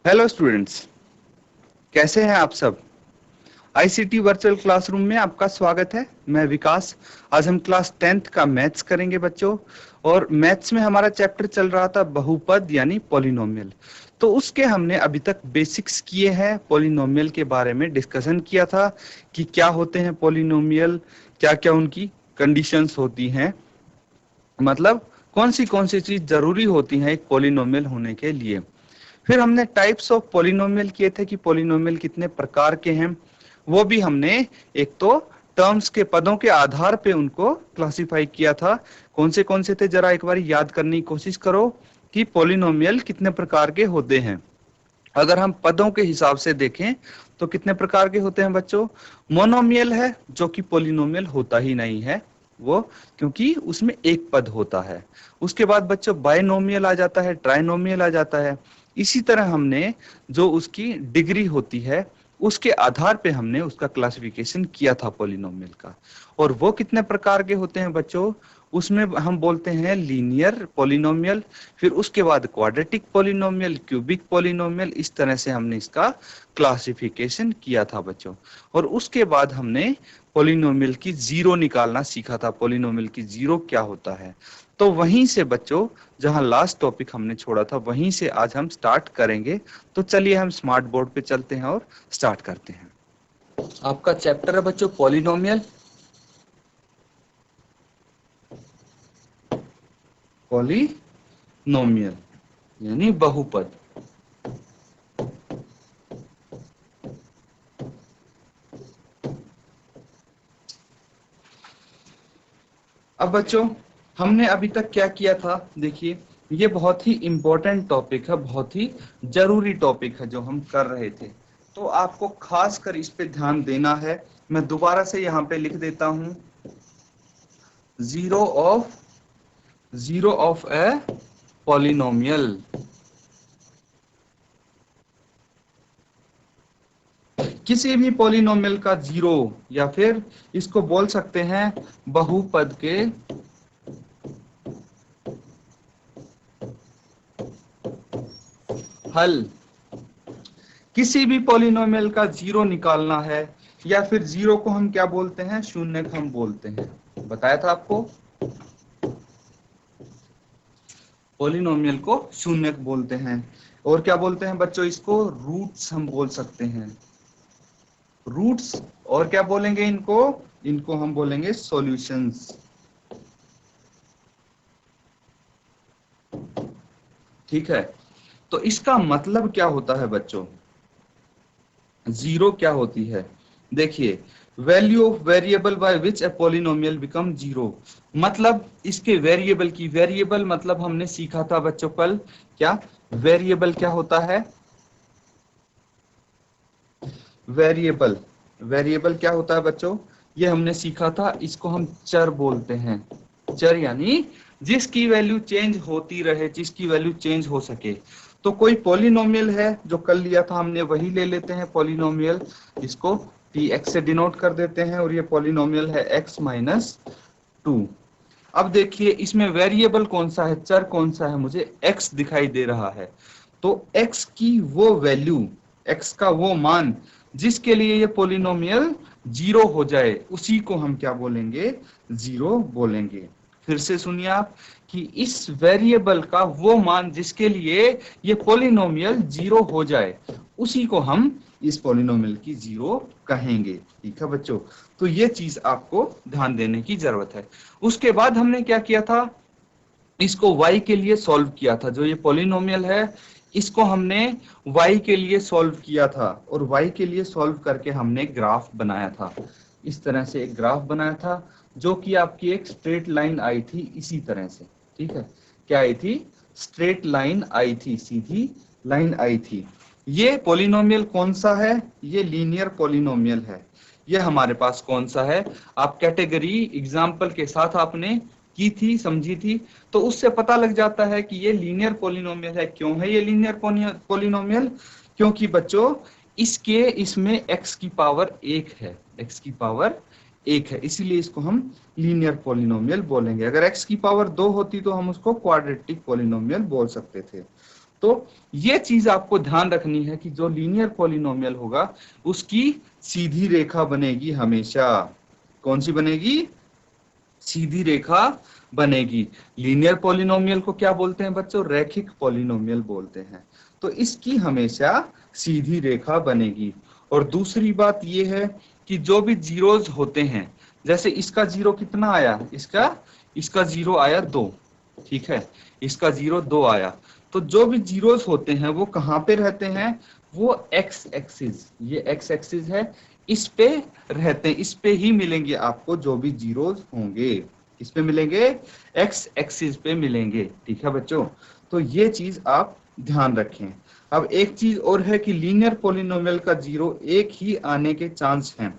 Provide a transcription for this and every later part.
Hello students, कैसे हैं आप सब। आईसीटी वर्चुअल क्लासरूम में आपका स्वागत है। मैं विकास। आज हम क्लास 10th का मैथ्स करेंगे बच्चों। और मैथ्स में हमारा चैप्टर चल रहा था बहुपद यानी पॉलिनोमियल। तो उसके हमने अभी तक बेसिक्स किए हैं। पॉलिनोमियल के बारे में डिस्कशन किया था कि क्या होते हैं पॉलिनोमियल, क्या क्या उनकी कंडीशंस होती हैं, मतलब कौन सी चीज जरूरी होती है एक पॉलिनोमियल होने के लिए। फिर हमने टाइप्स ऑफ पॉलिनोमियल किए थे कि पॉलिनोमियल कितने प्रकार के हैं। वो भी हमने एक तो टर्म्स के पदों के आधार पे उनको क्लासिफाई किया था। कौन से थे, जरा एक बार याद करने की कोशिश करो कि पॉलिनोमियल कितने प्रकार के होते हैं। अगर हम पदों के हिसाब से देखें तो कितने प्रकार के होते हैं बच्चों। मोनोमियल है जो कि पॉलिनोमियल होता ही नहीं है वो, क्योंकि उसमें एक पद होता है। उसके बाद बच्चों बायनोमियल आ जाता है, ट्राइनोमियल आ जाता है। इसी तरह हमने जो उसकी डिग्री होती है उसके आधार पे हमने उसका क्लासिफिकेशन किया था पॉलिनोमियल का। और वो कितने प्रकार के होते हैं बच्चों, उसमें हम बोलते हैं लीनियर पॉलिनोमियल, फिर उसके बाद क्वाड्रेटिक पॉलिनोमियल, क्यूबिक पॉलिनोमियल। इस तरह से हमने इसका क्लासिफिकेशन किया था बच्चों। और उसके बाद हमने पॉलिनोमियल की जीरो निकालना सीखा था। पॉलिनोमियल की जीरो क्या होता है। तो वहीं से बच्चों, जहां लास्ट टॉपिक हमने छोड़ा था वहीं से आज हम स्टार्ट करेंगे। तो चलिए हम स्मार्ट बोर्ड पे चलते हैं और स्टार्ट करते हैं। आपका चैप्टर है बच्चों पॉलिनोमियल। पॉलिनोमियल यानी बहुपद। अब बच्चों, हमने अभी तक क्या किया था, देखिए ये बहुत ही इंपॉर्टेंट टॉपिक है, बहुत ही जरूरी टॉपिक है जो हम कर रहे थे। तो आपको खास कर इस पे ध्यान देना है। मैं दोबारा से यहाँ पे लिख देता हूँ, जीरो ऑफ ए पॉलिनोमियल। किसी भी पॉलिनोमियल का जीरो, या फिर इसको बोल सकते हैं बहुपद के हल। किसी भी पॉलिनोमियल का जीरो निकालना है, या फिर जीरो को हम क्या बोलते हैं, शून्य हम बोलते हैं। बताया था आपको, पॉलिनोमियल को शून्य बोलते हैं। और क्या बोलते हैं बच्चों, इसको रूट्स हम बोल सकते हैं, रूट्स। और क्या बोलेंगे इनको, इनको हम बोलेंगे सॉल्यूशंस। ठीक है। तो इसका मतलब क्या होता है बच्चों, जीरो क्या होती है। देखिए, value of variable by which a polynomial become zero. मतलब इसके वेरिएबल की, वेरिएबल मतलब हमने सीखा था बच्चों कल, क्या वेरिएबल क्या होता है। वेरिएबल, वेरिएबल क्या होता है बच्चों, ये हमने सीखा था। इसको हम चर बोलते हैं। चर यानी जिसकी वैल्यू चेंज होती रहे, जिसकी वैल्यू चेंज हो सके। तो कोई पॉलिनोमियल है जो कल लिया था हमने, वही ले लेते हैं पॉलिनोमियल। इसको टी एक्स से डिनोट कर देते हैं, और ये पॉलिनोमियल है एक्स माइनस टू। अब देखिए इसमें वेरिएबल कौन सा है, चर कौन सा है, मुझे एक्स दिखाई दे रहा है। तो एक्स की वो वैल्यू, एक्स का वो मान जिसके लिए ये पॉलिनोमियल जीरो हो जाए, उसी को हम क्या बोलेंगे, जीरो बोलेंगे। फिर से सुनिए आप, कि इस वेरिएबल का वो मान जिसके लिए ये पॉलिनोमियल जीरो हो जाए, उसी को हम इस पॉलिनोमियल की जीरो कहेंगे। ठीक है बच्चों, तो ये चीज आपको ध्यान देने की जरूरत है। उसके बाद हमने क्या किया था, इसको y के लिए सॉल्व किया था। जो ये पॉलिनोमियल है इसको हमने y के लिए सॉल्व किया था, और y के लिए सॉल्व करके हमने ग्राफ बनाया था। इस तरह से एक ग्राफ बनाया था, जो कि आपकी एक स्ट्रेट लाइन आई थी इसी तरह से। ठीक है, क्या आई थी, स्ट्रेट लाइन आई थी, सीधी लाइन आई थी। ये पॉलिनोमियल कौन सा है, ये लीनियर पॉलिनोमियल है। ये हमारे पास कौन सा है, आप कैटेगरी एग्जाम्पल के साथ आपने की थी, समझी थी, तो उससे पता लग जाता है कि ये लीनियर पॉलिनोमियल है। क्यों है ये लीनियर पॉलिनोमियल, क्योंकि बच्चों इसके इसमें x की पावर एक है, x की पावर एक है, इसीलिए इसको हम लीनियर पॉलिनोमियल बोलेंगे। अगर x की पावर दो होती तो हम उसको क्वाड्रेटिक पॉलिनोमियल बोल सकते थे। तो ये चीज आपको ध्यान रखनी है कि जो लीनियर पॉलिनोमियल होगा उसकी सीधी रेखा बनेगी हमेशा। कौन सी बनेगी? सीधी रेखा बनेगी। लीनियर पॉलिनोमियल को क्या बोलते हैं बच्चों? रैखिक पॉलिनोमियल बोलते हैं। तो इसकी हमेशा सीधी रेखा बनेगी। और दूसरी बात यह है कि जो भी जीरोज होते हैं, जैसे इसका जीरो कितना आया, इसका जीरो आया 2, ठीक है, इसका जीरो 2 आया। तो जो भी जीरोस होते हैं वो कहाँ पे रहते हैं? वो एक्स एक्सिस, ये एक्स एक्सिस है, इस पे रहते हैं, इस पे ही मिलेंगे आपको जो भी जीरोस होंगे। किस पे मिलेंगे? एक्स एक्सिस पे मिलेंगे, ठीक है बच्चों। तो ये चीज आप ध्यान रखें। अब एक चीज और है कि लीनियर पॉलिनोमियल का जीरो एक ही आने के चांस हैं।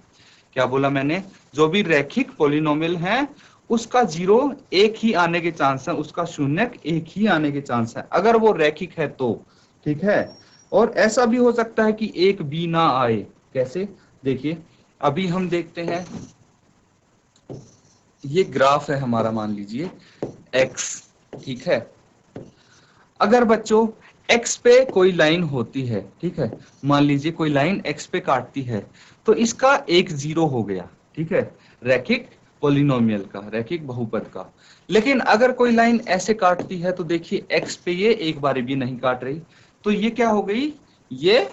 क्या बोला मैंने? जो भी रैखिक पॉलिनोमियल है उसका जीरो एक ही आने के चांस है, उसका शून्यक एक ही आने के चांस है, अगर वो रैखिक है तो, ठीक है। और ऐसा भी हो सकता है कि एक भी ना आए। कैसे? देखिए, अभी हम देखते हैं, ये ग्राफ है हमारा, मान लीजिए एक्स, ठीक है। अगर बच्चों एक्स पे कोई लाइन होती है, ठीक है, मान लीजिए कोई लाइन एक्स पे काटती है, तो इसका एक जीरो हो गया, ठीक है, रैखिक पॉलिनोमियल का, रैखिक बहुपद का। लेकिन अगर कोई लाइन ऐसे काटती है तो देखिए एक्स पे ये एक बार भी नहीं काट रही, तो ये क्या हो गई? ये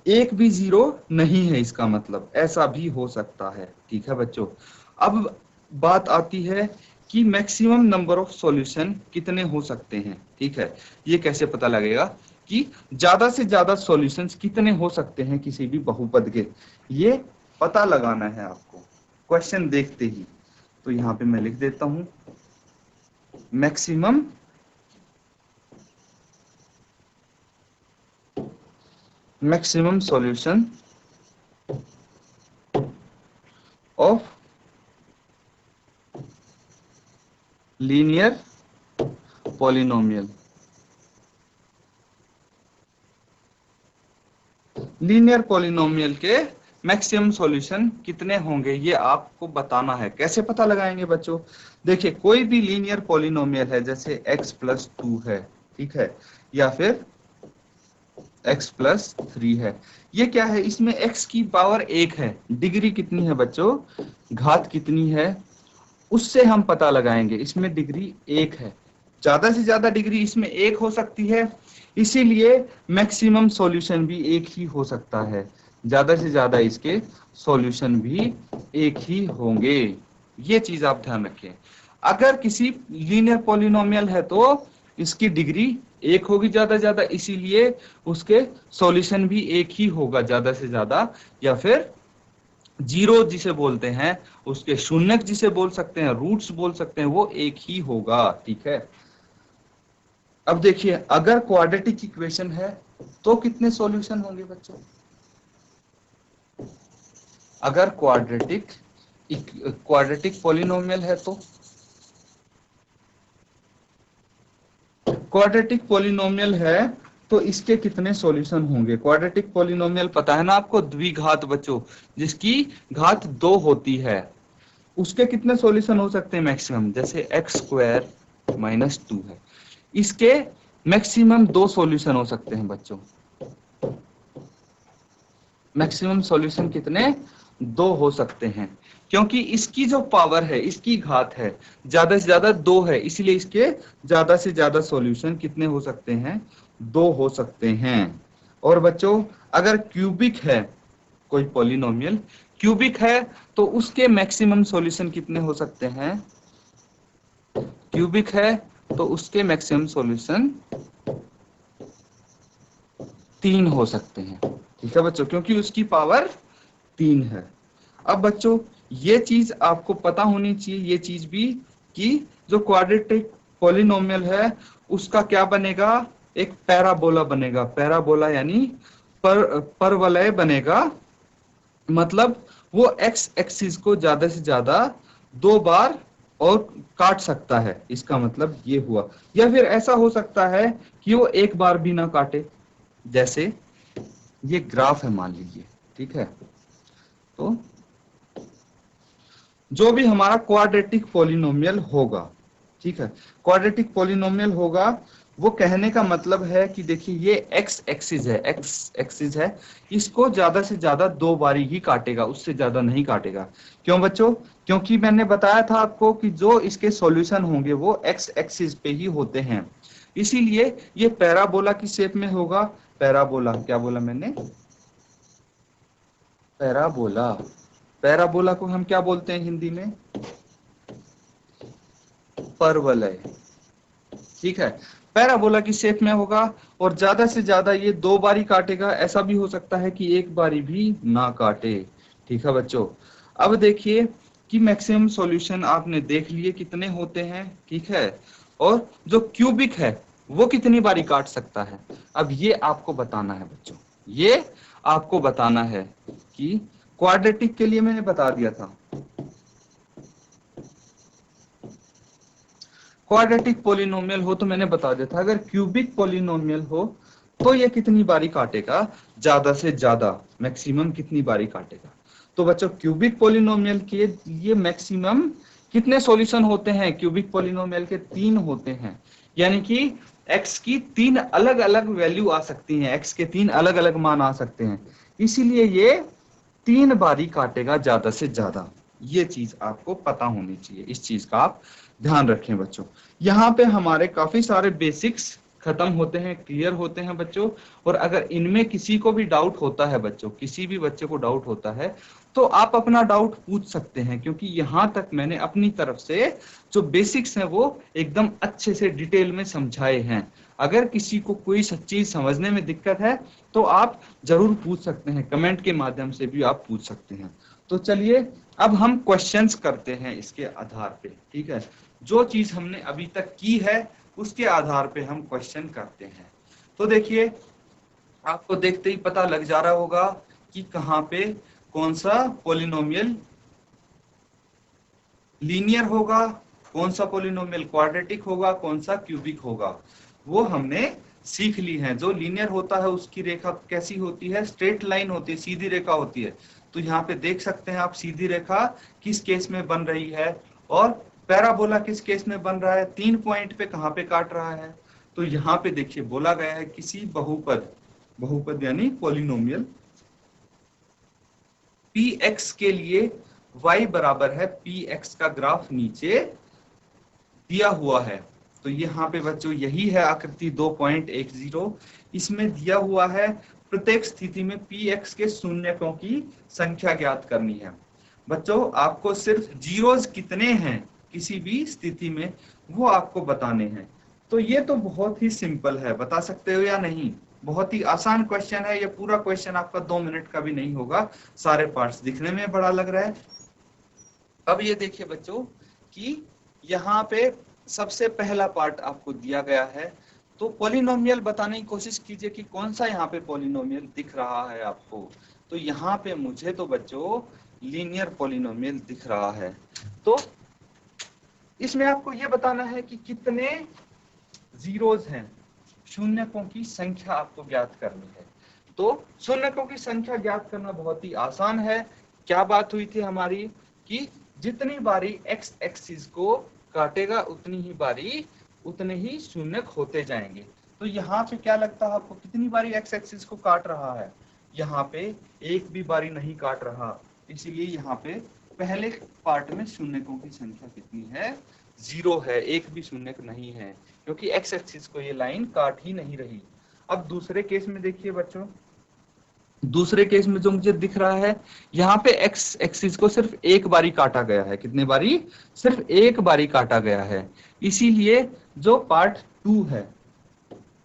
एक भी जीरो नहीं है, इसका मतलब ऐसा भी हो सकता है, ठीक है बच्चों। अब बात आती है कि मैक्सिमम नंबर ऑफ सॉल्यूशन कितने हो सकते हैं, ठीक है। ये कैसे पता लगेगा कि ज्यादा से ज्यादा सॉल्यूशंस कितने हो सकते हैं किसी भी बहुपद के? ये पता लगाना है आपको क्वेश्चन देखते ही। तो यहाँ पे मैं लिख देता हूं, maximum solution of linear polynomial. Linear polynomial के मैक्सिमम सॉल्यूशन कितने होंगे ये आपको बताना है। कैसे पता लगाएंगे बच्चों? देखिए, कोई भी लीनियर पॉलिनोमियल है, जैसे x+2 है, ठीक है, या फिर x+3 है, ये क्या है? इसमें x की पावर 1 है, डिग्री कितनी है बच्चों, घात कितनी है, उससे हम पता लगाएंगे। इसमें डिग्री 1 है, ज्यादा से ज्यादा डिग्री इसमें 1 हो सकती है, इसीलिए मैक्सिमम सॉल्यूशन भी एक ही हो सकता है। ज्यादा से ज्यादा इसके सॉल्यूशन भी एक ही होंगे, ये चीज आप ध्यान रखें। अगर किसी लीनियर पॉलिनोमियल है तो इसकी डिग्री 1 होगी ज्यादा से ज्यादा, इसीलिए उसके सॉल्यूशन भी एक ही होगा ज्यादा से ज्यादा, या फिर जीरो जिसे बोलते हैं, उसके शून्यक जिसे बोल सकते हैं, रूट्स बोल सकते हैं, वो एक ही होगा, ठीक है। अब देखिए, अगर क्वाड्रेटिक इक्वेशन है तो कितने सॉल्यूशन होंगे बच्चों? अगर क्वाड्रेटिक पॉलिनोमियल है तो क्वाड्रेटिक पॉलिनोमियल है तो इसके कितने सॉल्यूशन होंगे? क्वाड्रेटिक पॉलिनोमियल पता है ना आपको, द्विघात बच्चों, जिसकी घात 2 होती है, उसके कितने सॉल्यूशन हो सकते हैं मैक्सिमम? जैसे x² - 2 है, इसके मैक्सिमम 2 सॉल्यूशन हो सकते हैं बच्चों। मैक्सिमम सॉल्यूशन कितने? 2 हो सकते हैं, क्योंकि इसकी जो पावर है, इसकी घात है, ज्यादा से ज्यादा 2 है, इसलिए इसके ज्यादा से ज्यादा सॉल्यूशन कितने हो सकते हैं? 2 हो सकते हैं। और बच्चों, अगर क्यूबिक है कोई पॉलिनोमियल, क्यूबिक है तो उसके मैक्सिमम सॉल्यूशन कितने हो सकते हैं? क्यूबिक है तो उसके मैक्सिमम सॉल्यूशन 3 हो सकते हैं, ठीक है बच्चों, क्योंकि उसकी पावर 3 है। अब बच्चों, ये चीज आपको पता होनी चाहिए, ये चीज भी, कि जो क्वाड्रेटिक पॉलिनोमियल है उसका क्या बनेगा? एक पैराबोला बनेगा। पैराबोला यानी परवलय बनेगा, मतलब वो एक्स एक्सिस को ज्यादा से ज्यादा 2 बार और काट सकता है, इसका मतलब ये हुआ। या फिर ऐसा हो सकता है कि वो एक बार भी ना काटे, जैसे ये ग्राफ है मान लीजिए, ठीक है। तो जो भी हमारा क्वाड्रेटिक पॉलिनोमियल होगा, ठीक है, क्वाड्रेटिक पॉलिनोमियल होगा, वो कहने का मतलब है कि देखिए ये एक्स एक्सिस है, एक्स एक्सिस है, इसको ज्यादा से ज्यादा 2 बारी ही काटेगा, उससे ज्यादा नहीं काटेगा। क्यों बच्चों? क्योंकि मैंने बताया था आपको कि जो इसके सॉल्यूशन होंगे वो एक्स एक्सिस पे ही होते हैं, इसीलिए ये पैराबोला की शेप में होगा। पैराबोला, क्या बोला मैंने? पैराबोला। पैराबोला को हम क्या बोलते हैं हिंदी में? परवलय। ठीक है, पैराबोला की शेप में होगा और ज्यादा से ज्यादा ये 2 बारी काटेगा, ऐसा भी हो सकता है कि एक बारी भी ना काटे। ठीक है बच्चों, अब देखिए कि मैक्सिमम सॉल्यूशन आपने देख लिए कितने होते हैं, ठीक है, और जो क्यूबिक है वो कितनी बारी काट सकता है। अब ये आपको बताना है बच्चों, ये आपको बताना है कि क्वाड्रेटिक के लिए मैंने बता दिया था, क्वाड्रेटिक पोलिनोमियल हो तो मैंने बता दिया था, अगर क्यूबिक पोलिनोमियल हो तो ये कितनी बारी काटेगा, ज्यादा से ज्यादा मैक्सिमम कितनी बारी काटेगा। तो बच्चों क्यूबिक पोलिनोमियल के लिए मैक्सिमम कितने सॉल्यूशन होते हैं? क्यूबिक पोलिनोमियल के 3 होते हैं, यानी कि x की 3 अलग अलग वैल्यू आ सकती हैं, x के 3 अलग अलग मान आ सकते हैं, इसीलिए ये 3 बारी काटेगा ज्यादा से ज्यादा। ये चीज आपको पता होनी चाहिए, इस चीज का आप ध्यान रखें बच्चों। यहाँ पे हमारे काफी सारे बेसिक्स खत्म होते हैं, क्लियर होते हैं बच्चों। और अगर इनमें किसी को भी डाउट होता है बच्चों, किसी भी बच्चे को डाउट होता है तो आप अपना डाउट पूछ सकते हैं, क्योंकि यहाँ तक मैंने अपनी तरफ से जो बेसिक्स हैं वो एकदम अच्छे से डिटेल में समझाए हैं। अगर किसी को कोई चीज समझने में दिक्कत है तो आप जरूर पूछ सकते हैं, कमेंट के माध्यम से भी आप पूछ सकते हैं। तो चलिए अब हम क्वेश्चंस करते हैं इसके आधार पे, ठीक है, जो चीज हमने अभी तक की है उसके आधार पे हम क्वेश्चन करते हैं। तो देखिए आपको देखते ही पता लग जा रहा होगा कि कहाँ पे कौन सा पोलिनोमियल लीनियर होगा, कौन सा पोलिनोमियल क्वाड्रेटिक होगा, कौन सा क्यूबिक होगा, वो हमने सीख ली है। जो लीनियर होता है उसकी रेखा कैसी होती है? स्ट्रेट लाइन होती है, सीधी रेखा होती है। तो यहाँ पे देख सकते हैं आप सीधी रेखा किस केस में बन रही है, और पैराबोला किस केस में बन रहा है, 3 पॉइंट पे कहाँ पे काट रहा है। तो यहाँ पे देखिए बोला गया है किसी बहुपद, बहुपद यानी पोलिनोमियल px के लिए y बराबर है px का ग्राफ नीचे दिया हुआ है। तो यहाँ पे बच्चों यही है आकृति 2.10, इसमें दिया हुआ है प्रत्येक स्थिति में px के शून्यकों की संख्या ज्ञात करनी है। बच्चों आपको सिर्फ जीरोज कितने हैं किसी भी स्थिति में वो आपको बताने हैं। तो ये तो बहुत ही सिंपल है, बता सकते हो या नहीं? बहुत ही आसान क्वेश्चन है, ये पूरा क्वेश्चन आपका 2 मिनट का भी नहीं होगा, सारे पार्ट्स दिखने में बड़ा लग रहा है। अब ये देखिए बच्चों कि यहाँ पे सबसे पहला पार्ट आपको दिया गया है, तो पॉलिनोमियल बताने की कोशिश कीजिए कि कौन सा यहाँ पे पॉलिनोमियल दिख रहा है आपको। तो यहाँ पे मुझे तो बच्चों लीनियर पॉलिनोमियल दिख रहा है। तो इसमें आपको ये बताना है कि कितने जीरोज हैं, शून्यकों की संख्या आपको ज्ञात करनी है। तो शून्यकों की संख्या ज्ञात करना बहुत ही आसान है। क्या बात हुई थी हमारी कि जितनी बारी एक्स एक्सिस को काटेगा उतनी ही बारी उतने ही शून्यक होते जाएंगे। तो यहाँ पे क्या लगता है आपको, कितनी बारी एक्स एक्सिस को काट रहा है? यहाँ पे एक भी बारी नहीं काट रहा, इसीलिए यहाँ पे पहले पार्ट में शून्यकों की संख्या कितनी है? 0 है, एक भी शून्यक नहीं है, क्योंकि एक्स एक्सिस को ये लाइन काट ही नहीं रही। अब दूसरे केस में देखिए बच्चों, दूसरे केस में जो मुझे दिख रहा है यहाँ पे एक्स एक्सिस को सिर्फ एक बारी काटा गया है। कितने बारी? सिर्फ एक बारी काटा गया है, इसीलिए जो पार्ट 2 है,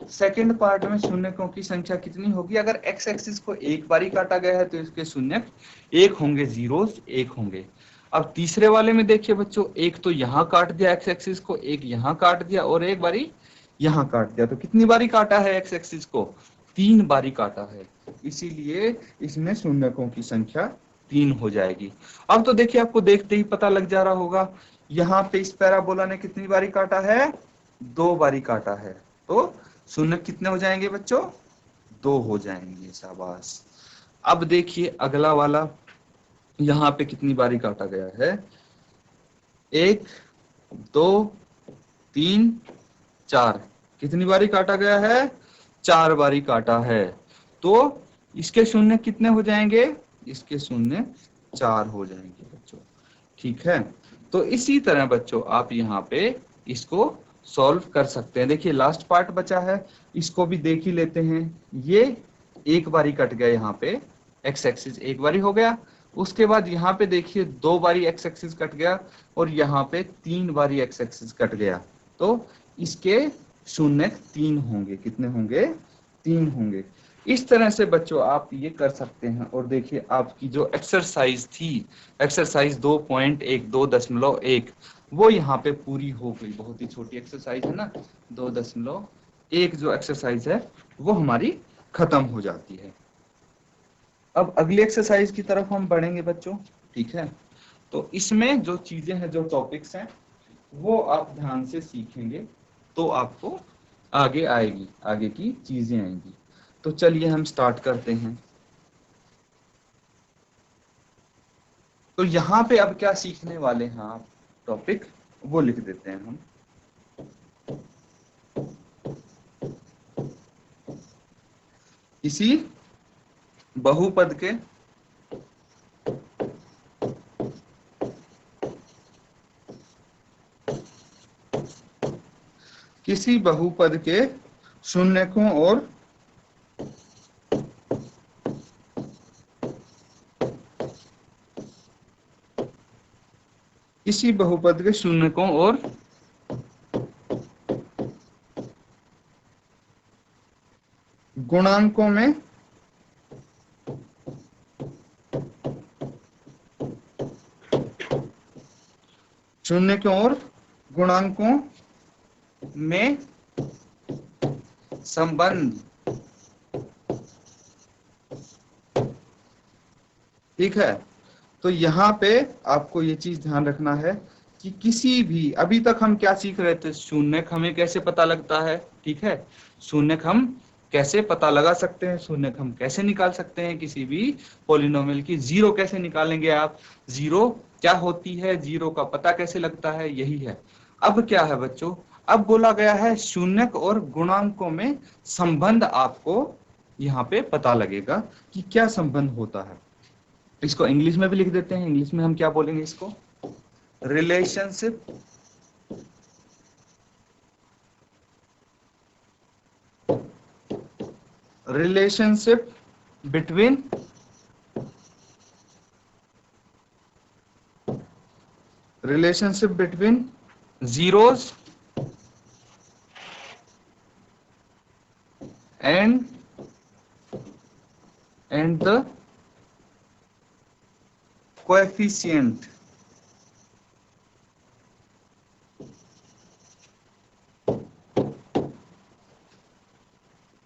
सेकेंड पार्ट में शून्यकों की संख्या कितनी होगी? अगर एक्स एक्सिस को एक बारी काटा गया है तो इसके शून्यक एक होंगे, जीरोस एक होंगे। अब तीसरे वाले में देखिए बच्चों, एक तो यहाँ काट दिया एक्स एक्सिस को, एक यहाँ काट दिया और एक बारी यहाँ काट दिया। तो कितनी बारी काटा है एक्स एक्सिस को? 3 बारी काटा है, इसीलिए इसमें शून्यकों की संख्या 3 हो जाएगी। अब तो देखिए आपको देखते ही पता लग जा रहा होगा, यहाँ पे इस पैराबोला ने कितनी बारी काटा है? 2 बारी काटा है। तो शून्य कितने हो जाएंगे बच्चों? 2 हो जाएंगे, शाबाश। अब देखिए अगला वाला, यहाँ पे कितनी बारी काटा गया है? 1 2 3 4, कितनी बारी काटा गया है? 4 बारी काटा है। तो इसके शून्य कितने हो जाएंगे? इसके शून्य 4 हो जाएंगे बच्चों। ठीक है, तो इसी तरह बच्चों आप यहाँ पे इसको सॉल्व कर सकते हैं। देखिए लास्ट पार्ट बचा है, इसको भी देख ही लेते हैं। ये एक बारी कट गया, यहाँ पे एक्स एक्सिस एक बारी हो गया। उसके बाद यहाँ पे देखिए 2 बारी एक्स एक्सिस कट गया, और यहाँ पे 3 बारी एक्स एक्सिस कट गया। तो इसके शून्य 3 होंगे। कितने होंगे? 3 होंगे। इस तरह से बच्चों आप ये कर सकते हैं। और देखिए आपकी जो एक्सरसाइज थी, एक्सरसाइज 2.1 वो यहाँ पे पूरी हो गई। बहुत ही छोटी एक्सरसाइज है ना, 2.1 जो एक्सरसाइज है वो हमारी खत्म हो जाती है। अब अगली एक्सरसाइज की तरफ हम बढ़ेंगे बच्चों। ठीक है, तो इसमें जो चीजें हैं, जो टॉपिक्स हैं, वो आप ध्यान से सीखेंगे तो आपको आगे आएगी, आगे की चीजें आएंगी। तो चलिए हम स्टार्ट करते हैं। तो यहाँ पे अब क्या सीखने वाले हैं आप, टॉपिक वो लिख देते हैं हम। इसी बहुपद के किसी बहुपद के शून्यकों और किसी बहुपद के शून्यकों और गुणांकों में शून्यकों और गुणांकों में संबंध। ठीक है, तो यहाँ पे आपको ये चीज ध्यान रखना है कि किसी भी, अभी तक हम क्या सीख रहे थे, शून्यक हमें कैसे पता लगता है। ठीक है, शून्यक हम कैसे पता लगा सकते हैं, शून्यक हम कैसे निकाल सकते हैं किसी भी पॉलिनोमियल की। जीरो कैसे निकालेंगे आप, जीरो क्या होती है, जीरो का पता कैसे लगता है, यही है। अब क्या है बच्चों, अब बोला गया है शून्यक और गुणांकों में संबंध आपको यहाँ पे पता लगेगा कि क्या संबंध होता है। इसको इंग्लिश में भी लिख देते हैं। इंग्लिश में हम क्या बोलेंगे इसको? Relationship relationship between zeros and the coefficient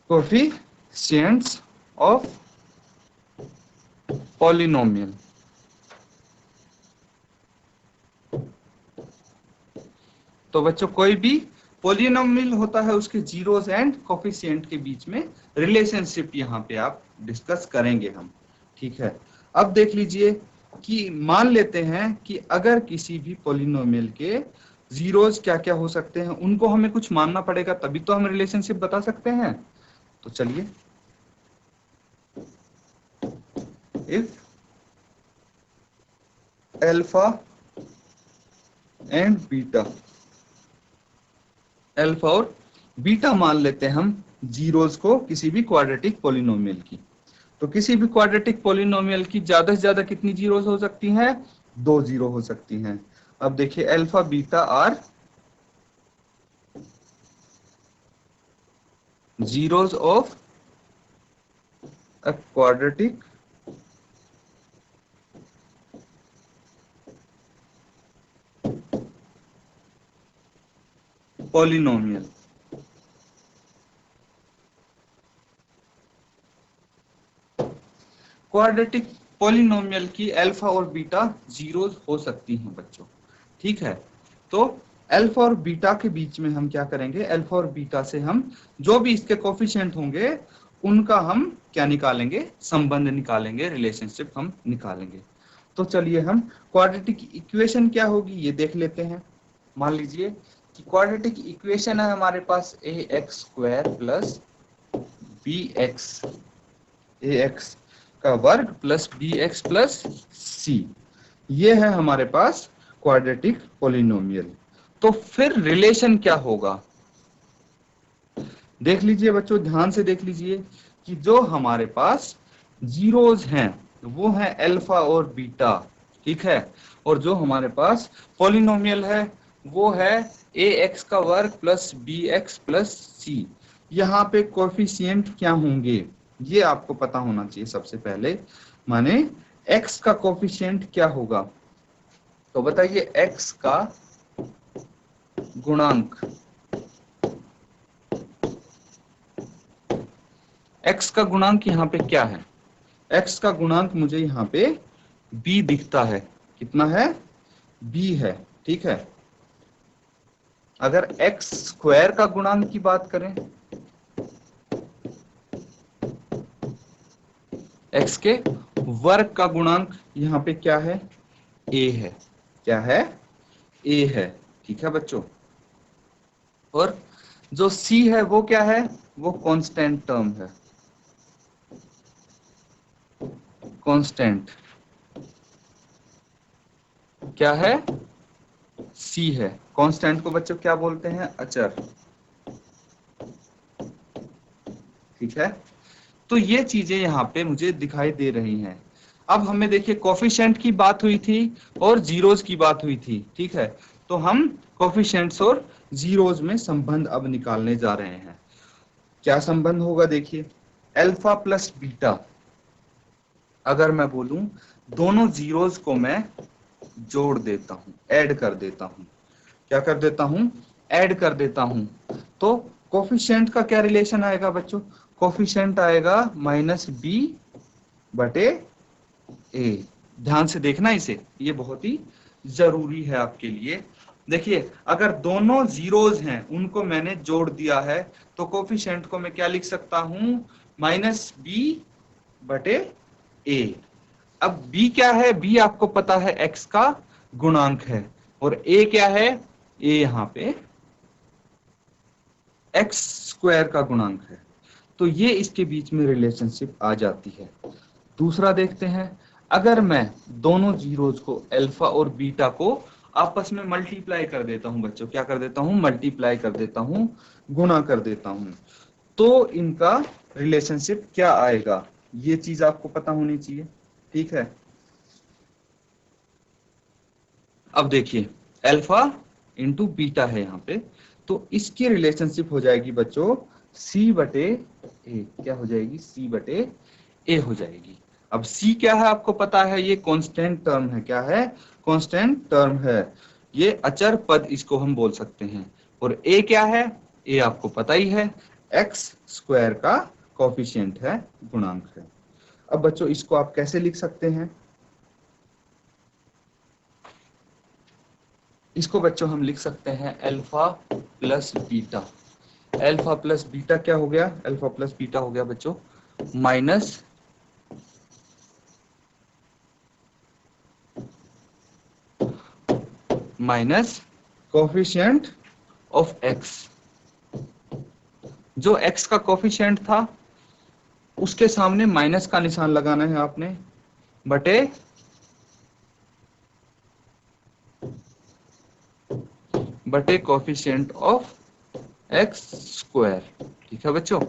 coefficients of polynomial। तो बच्चों कोई भी पॉलिनोमियल होता है, उसके जीरोस एंड कोफिशिएंट के बीच में रिलेशनशिप यहाँ पे आप डिस्कस करेंगे हम। ठीक है, अब देख लीजिए कि मान लेते हैं कि अगर किसी भी पॉलिनोमियल के जीरोस क्या क्या हो सकते हैं, उनको हमें कुछ मानना पड़ेगा, तभी तो हम रिलेशनशिप बता सकते हैं। तो चलिए, if alpha and beta, alpha और बीटा मान लेते हैं हम जीरोस को किसी भी क्वाड्रेटिक पॉलिनोमियल की। तो किसी भी क्वाड्रेटिक पॉलिनोमियल की ज्यादा से ज्यादा कितनी जीरोस हो सकती हैं? 2 जीरो हो सकती हैं। अब देखिए alpha beta are zeros of a quadratic polynomial. Quadratic polynomial की अल्फा और बीटा जीरोस हो सकती हैं बच्चों। ठीक है, तो अल्फा और बीटा के बीच में हम क्या करेंगे, अल्फा और बीटा से हम जो भी इसके कोफिशिएंट होंगे उनका हम क्या निकालेंगे, संबंध निकालेंगे, रिलेशनशिप हम निकालेंगे। तो चलिए हम क्वाड्रेटिक इक्वेशन क्या होगी ये देख लेते हैं। मान लीजिए क्वाड्रेटिक इक्वेशन है हमारे पास ax² प्लस ax का वर्ग प्लस bx प्लस c, ये है हमारे पास क्वाड्रेटिक पॉलिनोमियल। तो फिर रिलेशन क्या होगा, देख लीजिए बच्चों, ध्यान से देख लीजिए कि जो हमारे पास जीरोज हैं वो हैं अल्फा और बीटा, ठीक है, और जो हमारे पास पॉलिनोमियल है वो है ax का वर्ग प्लस bx प्लस c। यहाँ पे कोएफिशिएंट क्या होंगे ये आपको पता होना चाहिए सबसे पहले, माने x का कोएफिशिएंट क्या होगा। तो बताइए x का गुणांक, x का गुणांक यहाँ पे क्या है, x का गुणांक मुझे यहाँ पे b दिखता है, कितना है, b है, ठीक है। अगर x² का गुणांक की बात करें, x के वर्ग का गुणांक यहाँ पे क्या है, a है, क्या है, a है, ठीक है बच्चों। और जो c है वो क्या है, वो कांस्टेंट टर्म है, कांस्टेंट क्या है, c है। कांस्टेंट को बच्चों क्या बोलते हैं, अचर, ठीक है। तो ये चीजें यहाँ पे मुझे दिखाई दे रही हैं। अब हमें देखिए कोफिशिएंट की बात हुई थी और जीरोज की बात हुई थी, ठीक है। तो हम कोफिशिएंट्स और जीरोज में संबंध अब निकालने जा रहे हैं। क्या संबंध होगा, देखिए अल्फा प्लस बीटा, अगर मैं बोलूं दोनों जीरोज को मैं जोड़ देता हूं, ऐड कर देता हूं, क्या कर देता हूं, ऐड कर देता हूं, तो कोफिशिएंट का क्या रिलेशन आएगा बच्चों, कोफिशिएंट आएगा -b बटे a। ध्यान से देखना इसे, ये बहुत ही जरूरी है आपके लिए। देखिए अगर दोनों जीरोज हैं उनको मैंने जोड़ दिया है तो कोफिशिएंट को मैं क्या लिख सकता हूं, -b बटे a। अब b क्या है, b आपको पता है x का गुणांक है, और a क्या है, a यहाँ पे x² का गुणांक है। तो ये इसके बीच में रिलेशनशिप आ जाती है। दूसरा देखते हैं, अगर मैं दोनों जीरोज को अल्फा और बीटा को आपस में मल्टीप्लाई कर देता हूं बच्चों, क्या कर देता हूं, मल्टीप्लाई कर देता हूं, गुणा कर देता हूं, तो इनका रिलेशनशिप क्या आएगा, ये चीज आपको पता होनी चाहिए, ठीक है। अब देखिए अल्फा इंटू बीटा है यहाँ पे, तो इसकी रिलेशनशिप हो जाएगी बच्चों c बटे a, क्या हो जाएगी, c बटे a हो जाएगी। अब c क्या है आपको पता है, ये कांस्टेंट टर्म है, क्या है, कांस्टेंट टर्म है, ये अचर पद इसको हम बोल सकते हैं। और a क्या है, a आपको पता ही है, x² का कोफिशिएंट है, गुणांक है। अब बच्चों इसको आप कैसे लिख सकते हैं, इसको बच्चों हम लिख सकते हैं alpha plus beta. Alpha plus beta क्या हो गया, अल्फा प्लस बीटा हो गया बच्चों माइनस कोफिशिएंट ऑफ x, जो x का कोफिशिएंट था उसके सामने माइनस का निशान लगाना है आपने, बटे कोफिशिएंट ऑफ x², ठीक है बच्चों,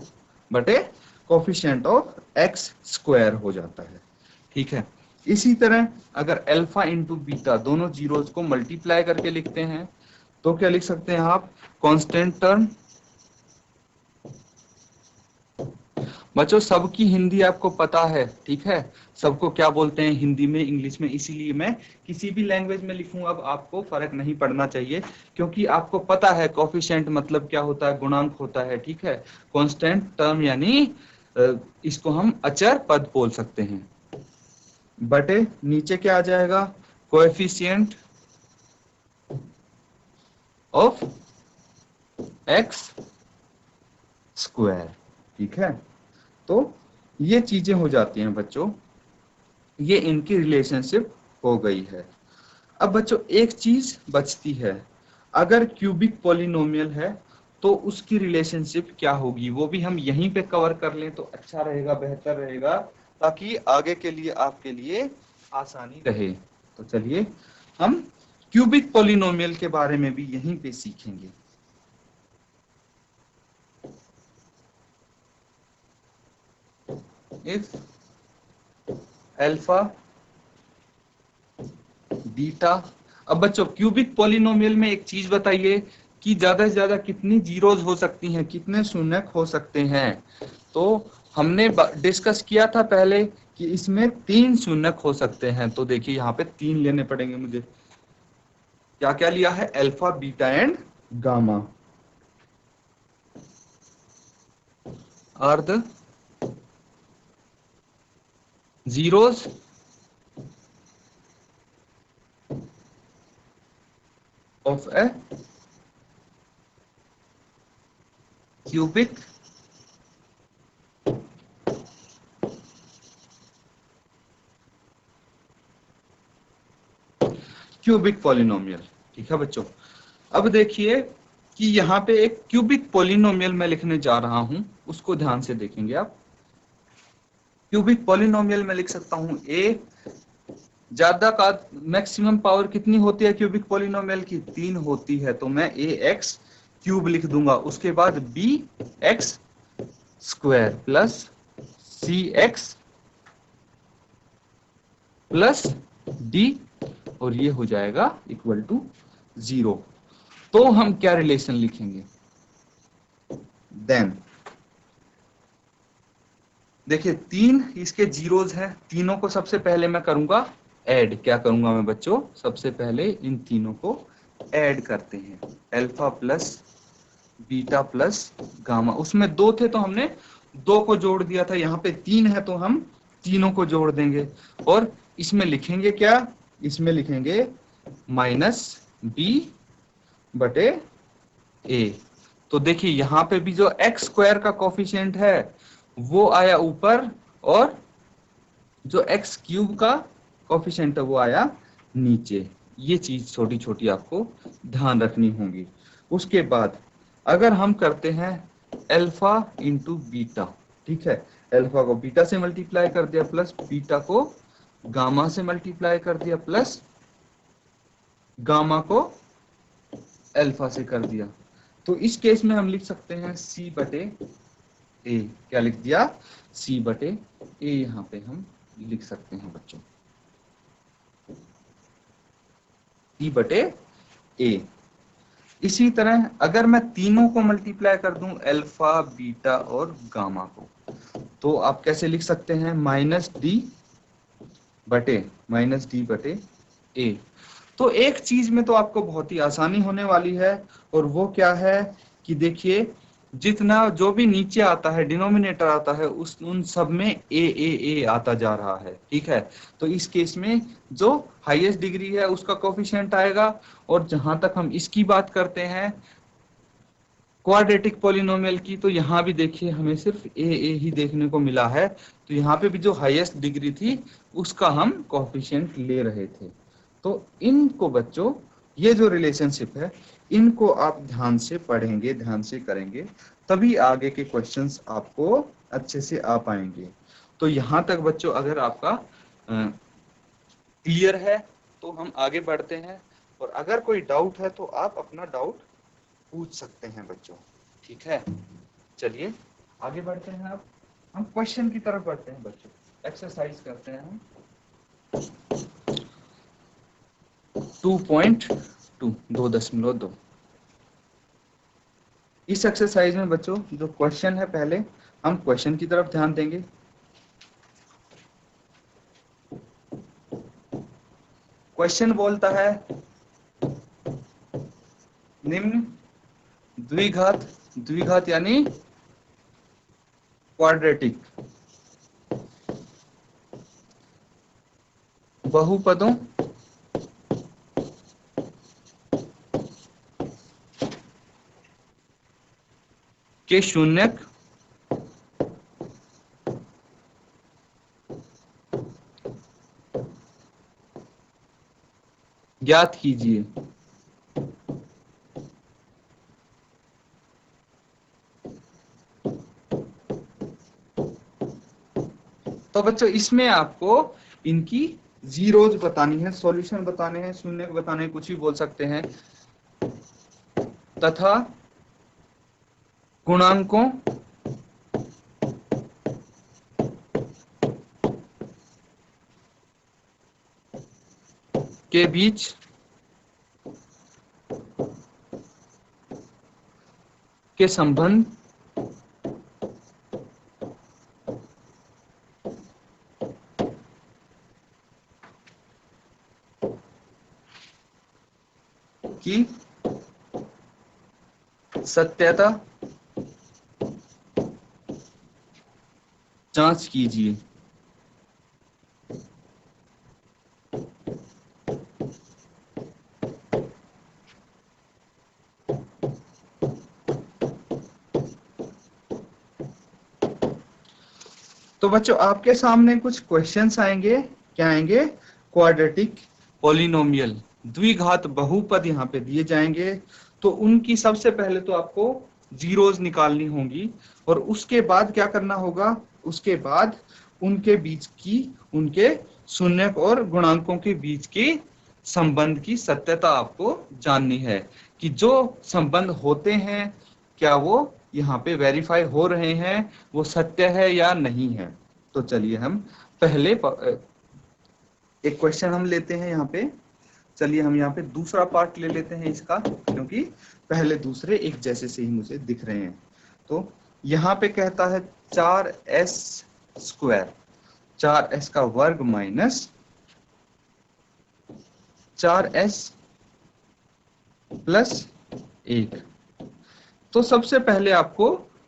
बटे कोफिशिएंट ऑफ x² हो जाता है, ठीक है। इसी तरह अगर अल्फा इंटू बीटा दोनों जीरोज को मल्टीप्लाई करके लिखते हैं तो क्या लिख सकते हैं आप, कांस्टेंट टर्म। बच्चों सबकी हिंदी आपको पता है, ठीक है, सबको क्या बोलते हैं हिंदी में, इंग्लिश में, इसीलिए मैं किसी भी लैंग्वेज में लिखूं अब आपको फर्क नहीं पड़ना चाहिए, क्योंकि आपको पता है कोफिशिएंट मतलब क्या होता है, गुणांक होता है, ठीक है। कांस्टेंट टर्म यानी इसको हम अचर पद बोल सकते हैं, बटे नीचे क्या आ जाएगा, कोएफिशिएंट ऑफ x², ठीक है। तो ये चीजें हो जाती हैं बच्चों, ये इनकी रिलेशनशिप हो गई है। अब बच्चों एक चीज बचती है, अगर क्यूबिक पॉलिनोमियल है तो उसकी रिलेशनशिप क्या होगी, वो भी हम यहीं पे कवर कर लें तो अच्छा रहेगा, बेहतर रहेगा, ताकि आगे के लिए आपके लिए आसानी रहे। तो चलिए हम क्यूबिक पॉलिनोमियल के बारे में भी यहीं पे सीखेंगे। इफ अल्फा बीटा, अब बच्चों क्यूबिक पॉलिनोमियल में एक चीज बताइए कि ज्यादा से ज्यादा कितनी जीरोज हो सकती हैं, कितने शून्यक हो सकते हैं। तो हमने डिस्कस किया था पहले कि इसमें 3 शून्यक हो सकते हैं। तो देखिए यहाँ पे 3 लेने पड़ेंगे मुझे। क्या क्या लिया है, alpha beta and gamma. Are the zeros of a cubic cubic polynomial. ठीक है बच्चों, अब देखिए कि यहाँ पे एक क्यूबिक पॉलिनोमियल मैं लिखने जा रहा हूं, उसको ध्यान से देखेंगे आप। क्यूबिक पॉलिनोमियल में लिख सकता हूं ए, ज्यादा का मैक्सिमम पावर कितनी होती है क्यूबिक पॉलिनोमियल की, 3 होती है, तो मैं ए एक्स क्यूब लिख दूंगा। उसके बाद बी एक्स स्क्वायर प्लस सी एक्स प्लस डी, और ये हो जाएगा इक्वल टू 0। तो हम क्या रिलेशन लिखेंगे, देन देखिए 3 इसके जीरोज हैं, तीनों को सबसे पहले मैं करूंगा ऐड। क्या करूंगा मैं बच्चों, सबसे पहले इन तीनों को ऐड करते हैं। Alpha plus beta plus gamma, उसमें 2 थे तो हमने 2 को जोड़ दिया था, यहाँ पे 3 है तो हम तीनों को जोड़ देंगे। और इसमें लिखेंगे क्या, इसमें लिखेंगे माइनस बी बटे ए। तो देखिए यहाँ पे भी जो एक्स स्क्वायर का कोफिशिएंट है वो आया ऊपर, और जो एक्स क्यूब का कोफिशिएंट है वो आया नीचे। ये चीज छोटी छोटी आपको ध्यान रखनी होगी। उसके बाद अगर हम करते हैं अल्फा इंटू बीटा, ठीक है, अल्फा को बीटा से मल्टीप्लाई कर दिया प्लस बीटा को गामा से मल्टीप्लाई कर दिया प्लस गामा को अल्फा से कर दिया, तो इस केस में हम लिख सकते हैं सी बटे ए। क्या लिख दिया, सी बटे ए, यहाँ पे हम लिख सकते हैं बच्चों सी बटे ए। इसी तरह अगर मैं तीनों को मल्टीप्लाई कर दूं अल्फा बीटा और गामा को, तो आप कैसे लिख सकते हैं, माइनस डी बटे ए। तो एक चीज में तो आपको बहुत ही आसानी होने वाली है, और वो क्या है कि देखिए जितना जो भी नीचे आता है डिनोमिनेटर आता है उस उन सब में ए आता जा रहा है। ठीक है, तो इस केस में जो हाईएस्ट डिग्री है उसका कोफिशिएंट आएगा, और जहां तक हम इसकी बात करते हैं क्वाड्रेटिक पॉलिनोमियल की, तो यहाँ भी देखिए हमें सिर्फ ए ही देखने को मिला है। तो यहाँ पे भी जो हाईएस्ट डिग्री थी उसका हम कोफिशिएंट ले रहे थे। तो इनको बच्चों, ये जो रिलेशनशिप है इनको आप ध्यान से पढ़ेंगे, ध्यान से करेंगे, तभी आगे के क्वेश्चंस आपको अच्छे से आ पाएंगे। तो यहाँ तक बच्चों अगर आपका क्लियर है तो हम आगे बढ़ते हैं, और अगर कोई डाउट है तो आप अपना डाउट पूछ सकते हैं बच्चों। ठीक है, चलिए आगे बढ़ते हैं। अब हम क्वेश्चन की तरफ बढ़ते हैं बच्चों, एक्सरसाइज करते हैं हम 2.2 2.2। इस एक्सरसाइज में बच्चों जो क्वेश्चन है, पहले हम क्वेश्चन की तरफ ध्यान देंगे। क्वेश्चन बोलता है निम्न द्विघात, द्विघात यानी क्वाड्रेटिक बहुपदों के शून्यक ज्ञात कीजिए। तो बच्चों इसमें आपको इनकी जीरोज बतानी है, सॉल्यूशन बताने हैं, शून्य बताने हैं, कुछ भी बोल सकते हैं, तथा गुणांकों के बीच के संबंध की सत्यता जांच कीजिए। तो बच्चों आपके सामने कुछ क्वेश्चंस आएंगे, क्या आएंगे, क्वाड्रेटिक पॉलिनोमियल, द्विघात बहुपद यहाँ पे दिए जाएंगे। तो उनकी सबसे पहले तो आपको जीरोज निकालनी होंगी और उसके बाद क्या करना होगा, उसके बाद उनके बीच की, उनके शून्यक और गुणांकों के बीच की संबंध की सत्यता आपको जाननी है कि जो संबंध होते हैं क्या वो यहाँ पे वेरीफाई हो रहे हैं, वो सत्य है या नहीं है। तो चलिए हम पहले एक क्वेश्चन हम लेते हैं यहाँ पे। चलिए हम यहाँ पे दूसरा पार्ट ले लेते हैं इसका, क्योंकि पहले दूसरे एक जैसे से ही मुझे दिख रहे हैं। तो यहाँ पे कहता है 4s स्क्वायर, 4s का वर्ग माइनस 4s प्लस 1। तो सबसे पहले आपको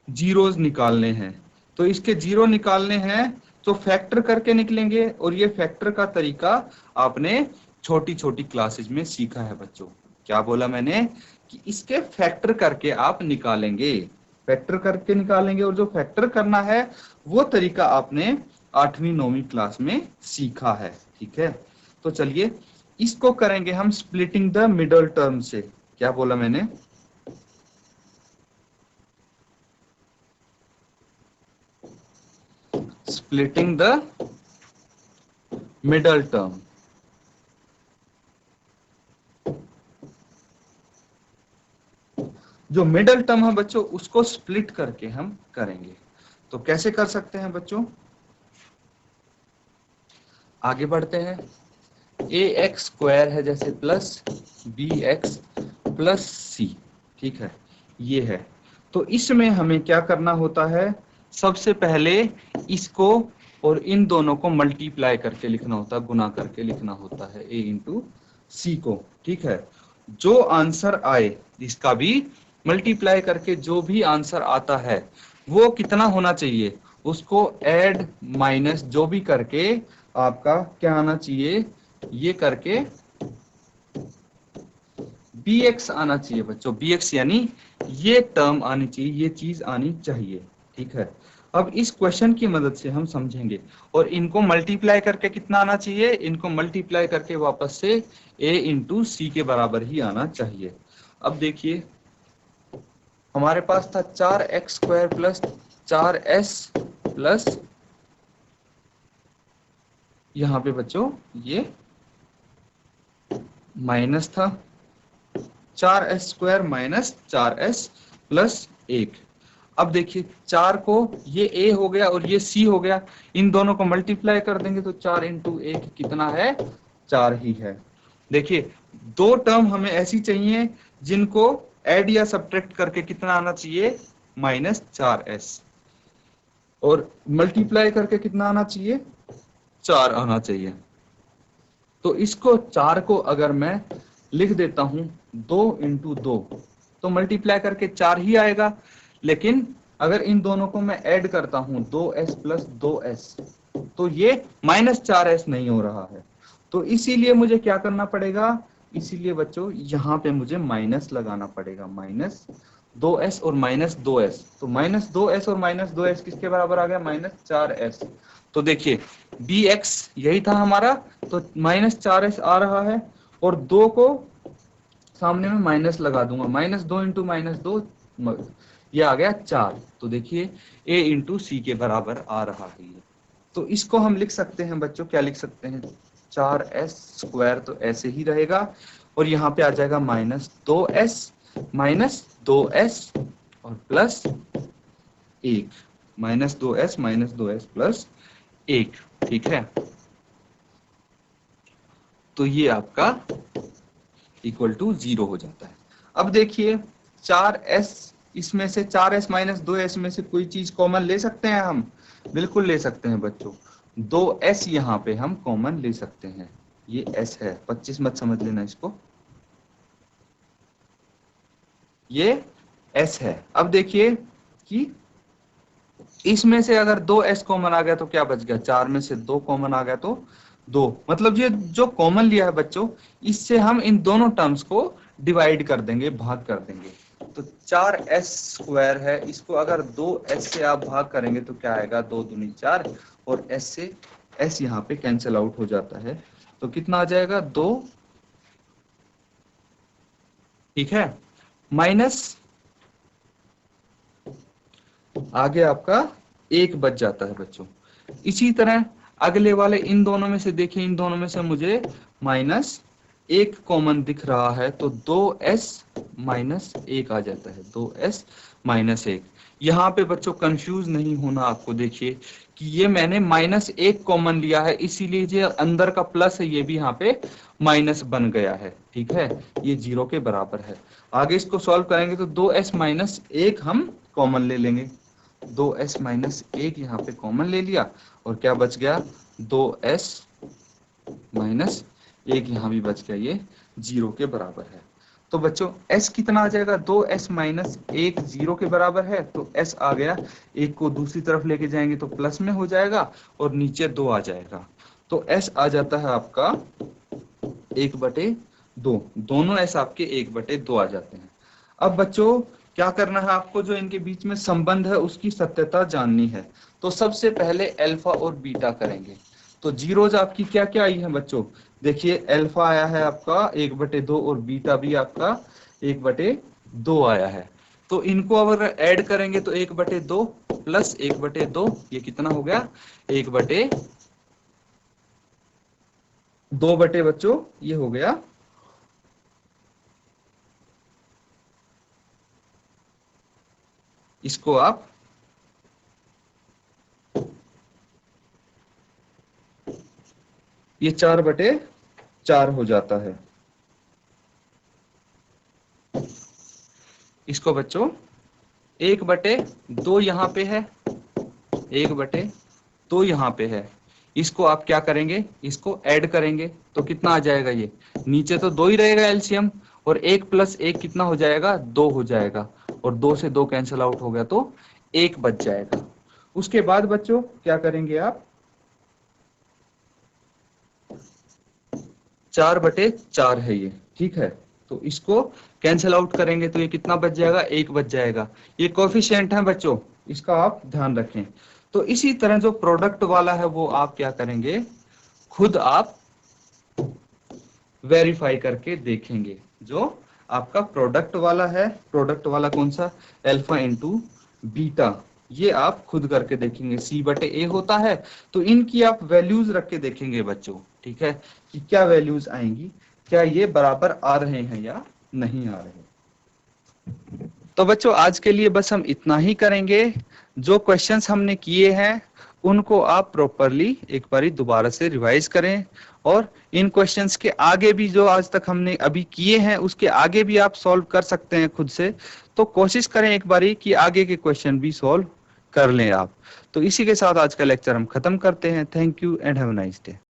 जीरोज निकालने हैं। तो इसके जीरो निकालने हैं तो फैक्टर करके निकलेंगे, और ये फैक्टर का तरीका आपने छोटी छोटी क्लासेज में सीखा है बच्चों। क्या बोला मैंने कि इसके फैक्टर करके आप निकालेंगे, फैक्टर करके निकालेंगे, और जो फैक्टर करना है वो तरीका आपने 8वीं 9वीं क्लास में सीखा है। ठीक है, तो चलिए इसको करेंगे हम स्प्लिटिंग द मिडल टर्म से। क्या बोला मैंने, splitting the middle term। जो मिडल टर्म है बच्चों उसको स्प्लिट करके हम करेंगे। तो कैसे कर सकते हैं बच्चों, आगे बढ़ते हैं। ए एक्स स्क्वायर है जैसे प्लस बी एक्स प्लस सी, ठीक है, ये है। तो इसमें हमें क्या करना होता है, सबसे पहले इसको और इन दोनों को मल्टीप्लाई करके लिखना होता है, गुना करके लिखना होता है ए इंटू सी को। ठीक है, जो आंसर आए इसका भी मल्टीप्लाई करके जो भी आंसर आता है वो कितना होना चाहिए, उसको ऐड माइनस जो भी करके आपका क्या आना चाहिए, ये करके bx आना चाहिए बच्चों। bx यानी ये टर्म आनी चाहिए, ये चीज आनी चाहिए। ठीक है, अब इस क्वेश्चन की मदद से हम समझेंगे, और इनको मल्टीप्लाई करके कितना आना चाहिए, इनको मल्टीप्लाई करके वापस से a इंटू सी के बराबर ही आना चाहिए। अब देखिए हमारे पास था 4x square plus 4s plus, यहाँ पे बच्चों ये माइनस था 4s square minus 4s plus 1। अब देखिए 4 को ये a हो गया और ये c हो गया, इन दोनों को मल्टीप्लाई कर देंगे तो 4 इंटू 1 कितना है, 4 ही है। देखिए दो टर्म हमें ऐसी चाहिए जिनको ऐड या सब्ट्रैक्ट करके कितना आना चाहिए, माइनस 4s, और मल्टीप्लाई करके कितना आना चाहिए, 4 आना चाहिए। तो इसको 4 को अगर मैं लिख देता हूं 2 इंटू 2 तो मल्टीप्लाई करके 4 ही आएगा, लेकिन अगर इन दोनों को मैं ऐड करता हूं 2s प्लस 2s तो ये माइनस 4s नहीं हो रहा है। तो इसीलिए मुझे क्या करना पड़ेगा, इसीलिए बच्चों यहाँ पे मुझे माइनस लगाना पड़ेगा, माइनस 2s और माइनस 2s। तो माइनस 2s और माइनस 2s किसके बराबर आ गया, माइनस 4s। तो देखिए bx यही था हमारा, तो माइनस 4s आ रहा है, और 2 को सामने में माइनस लगा दूंगा, माइनस 2 इंटू माइनस 2 ये आ गया 4। तो देखिए a इंटू सी के बराबर आ रहा है ये। तो इसको हम लिख सकते हैं बच्चों, क्या लिख सकते हैं, 4s² तो ऐसे ही रहेगा, और यहाँ पे आ जाएगा -2s और प्लस 1, -2s प्लस 1, ठीक है। तो ये आपका इक्वल टू 0 हो जाता है। अब देखिए 4s, इसमें से 4s - 2s में से कोई चीज कॉमन ले सकते हैं हम, बिल्कुल ले सकते हैं बच्चों। 2s यहाँ पे हम कॉमन ले सकते हैं, ये s है, 25 मत समझ लेना इसको, ये s है। अब देखिए कि इसमें से अगर 2s कॉमन आ गया तो क्या बच गया, 4 में से 2 कॉमन आ गया तो 2, मतलब ये जो कॉमन लिया है बच्चों, इससे हम इन दोनों टर्म्स को डिवाइड कर देंगे, भाग कर देंगे। तो 4s² है, इसको अगर 2s से आप भाग करेंगे तो क्या आएगा, 2 दूनी 4, और s से s यहाँ पे कैंसिल आउट हो जाता है, तो कितना आ जाएगा, 2, ठीक है, माइनस आगे आपका 1 बच जाता है बच्चों। इसी तरह अगले वाले इन दोनों में से देखिए, इन दोनों में से मुझे -1 कॉमन दिख रहा है, तो 2s - 1 आ जाता है, 2s - 1। यहाँ पे बच्चों कंफ्यूज नहीं होना आपको, देखिए कि ये मैंने -1 कॉमन लिया है, इसीलिए जो अंदर का प्लस है ये भी यहाँ पे माइनस बन गया है, ठीक है, ये 0 के बराबर है। आगे इसको सॉल्व करेंगे तो 2s - 1 हम कॉमन ले लेंगे, 2s - 1 यहाँ पे कॉमन ले लिया, और क्या बच गया, 2s - 1 यहाँ भी बच गया, ये 0 के बराबर है। तो बच्चों s कितना आ जाएगा, 2s - 1 0 के बराबर है, तो s आ गया, 1 को दूसरी तरफ लेके जाएंगे तो प्लस में हो जाएगा और नीचे 2 आ जाएगा, तो s आ जाता है आपका 1/2, दोनों s आपके 1/2 आ जाते हैं। अब बच्चों क्या करना है आपको, जो इनके बीच में संबंध है उसकी सत्यता जाननी है, तो सबसे पहले अल्फा और बीटा करेंगे। तो जीरोज आपकी क्या क्या आई है बच्चों, देखिए अल्फा आया है आपका 1/2 और बीटा भी आपका 1/2 आया है। तो इनको अगर ऐड करेंगे तो 1/2 प्लस 1/2, ये कितना हो गया, 1/2 बच्चों, ये हो गया, इसको आप ये 4/4 हो जाता है। इसको बच्चों 1/2 यहाँ पे है, 1/2 यहाँ पे है, इसको आप क्या करेंगे, इसको ऐड करेंगे तो कितना आ जाएगा, ये नीचे तो 2 ही रहेगा एलसीएम, और 1 + 1 कितना हो जाएगा, 2 हो जाएगा, और 2 से 2 कैंसिल आउट हो गया तो 1 बच जाएगा। उसके बाद बच्चों क्या करेंगे आप, 4/4 है ये, ठीक है, तो इसको कैंसिल आउट करेंगे तो ये कितना बच जाएगा, 1 बच जाएगा। ये कोफिशिएंट है बच्चों, इसका आप ध्यान रखें। तो इसी तरह जो प्रोडक्ट वाला है वो आप क्या करेंगे, खुद आप वेरीफाई करके देखेंगे। जो आपका प्रोडक्ट वाला है, प्रोडक्ट वाला कौन सा, अल्फा इंटू बीटा, ये आप खुद करके देखेंगे, C/A होता है, तो इनकी आप वैल्यूज रख के देखेंगे बच्चों, ठीक है, कि क्या वैल्यूज आएंगी, क्या ये बराबर आ रहे हैं या नहीं आ रहे। तो बच्चों आज के लिए बस हम इतना ही करेंगे। जो क्वेश्चंस हमने किए हैं उनको आप प्रॉपरली एक बारी दोबारा से रिवाइज करें, और इन क्वेश्चंस के आगे भी जो आज तक हमने अभी किए हैं उसके आगे भी आप सॉल्व कर सकते हैं खुद से। तो कोशिश करें एक बारी कि आगे के क्वेश्चन भी सॉल्व कर लें आप। तो इसी के साथ आज का लेक्चर हम खत्म करते हैं। Thank you and have a nice day.